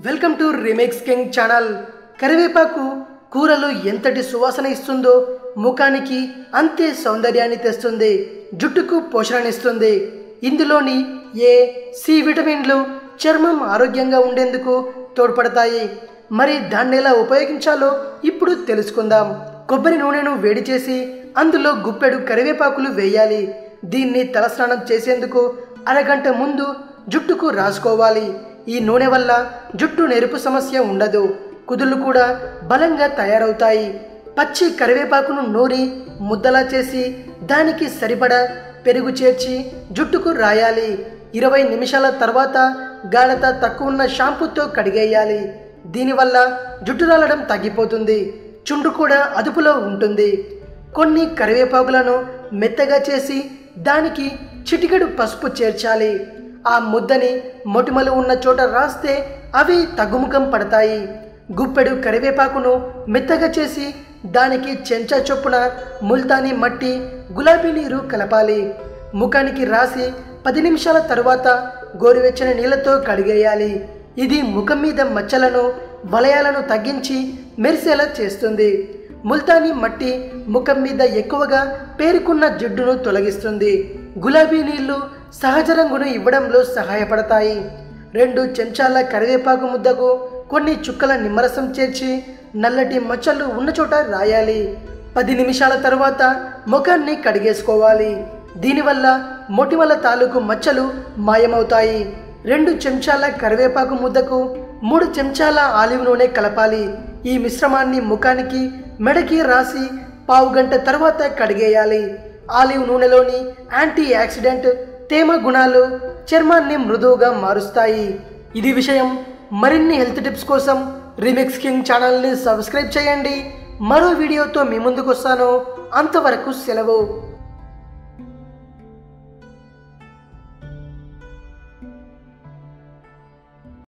Welcome to remix king channel. కరివేపాకు కూరలో ఎంతటి సువాసన ఇస్తుందో ముఖానికి అంతే సౌందర్యాన్ని తెస్తుంది, జుట్టుకు పోషణనిస్తుంది. ఇందులోని ఏ సి విటమిన్లు చర్మం ఆరోగ్యంగా ఉండేందుకు తోడ్పడతాయి. మరి దాన్ని ఎలా ఉపయోగించాలో ఇప్పుడు తెలుసుకుందాం. కొబ్బరి నూనెను వేడి చేసి అందులో గుప్పెడు కరివేపాకులు వేయాలి. దీన్ని తలస్నానం చేసేందుకు అరగంట ముందు జుట్టుకు రాసుకోవాలి. ఈ నూనె వల్ల జుట్టు నెరుపు సమస్య ఉండదు, కుదుళ్ళు కూడా బలంగా తయారవుతాయి. పచ్చి కరివేపాకును నూరి ముద్దలా చేసి దానికి సరిపడా పెరుగు చేర్చి జుట్టుకు రాయాలి. 20 నిమిషాల తర్వాత గాఢత తక్కువ ఉన్న షాంపూతో కడిగేయాలి. దీనివల్ల జుట్టు రాలడం తగ్గిపోతుంది, చుండ్రు కూడా అదుపులో ఉంటుంది. కొన్ని కరివేపాకులను మెత్తగా చేసి దానికి చిటికెడు పసుపు చేర్చాలి. ఆ ముద్దని మొటిమలు ఉన్న చోట రాస్తే అవి తగ్గుముఖం పడతాయి. గుప్పెడు కరివేపాకును మెత్తగా చేసి దానికి చెంచా చొప్పున ముల్తానీ మట్టి, గులాబీ నీరు కలపాలి. ముఖానికి రాసి 10 నిమిషాల తరువాత గోరువెచ్చని నీళ్లతో కడిగేయాలి. ఇది ముఖం మీద మచ్చలను, వలయాలను తగ్గించి మెరిసేలా చేస్తుంది. ముల్తానీ మట్టి ముఖం మీద ఎక్కువగా పేరుకున్న జిడ్డును తొలగిస్తుంది. గులాబీ నీళ్లు సహజ రంగును ఇవ్వడంలో సహాయపడతాయి. 2 చెంచాల కరివేపాకు ముద్దకు కొన్ని చుక్కల నిమ్మరసం చేర్చి నల్లటి మచ్చలు ఉన్న చోట రాయాలి. 10 నిమిషాల తర్వాత ముఖాన్ని కడిగేసుకోవాలి. దీనివల్ల మొటిమల తాలూకు మచ్చలు మాయమవుతాయి. 2 చెంచాల కరివేపాకు ముద్దకు 3 చెంచాల ఆలివ్ నూనె కలపాలి. ఈ మిశ్రమాన్ని ముఖానికి, మెడకి రాసి పావు గంట తర్వాత కడిగేయాలి. ఆలివ్ నూనెలోని యాంటీ ఆక్సిడెంట్ తేమ గుణాలు చర్మాన్ని మృదువుగా మారుస్తాయి. ఇది విషయం. మరిన్ని హెల్త్ టిప్స్ కోసం రీమిక్స్ కింగ్ ఛానల్ని సబ్స్క్రైబ్ చేయండి. మరో వీడియోతో మీ ముందుకు వస్తాను. అంతవరకు సెలవు.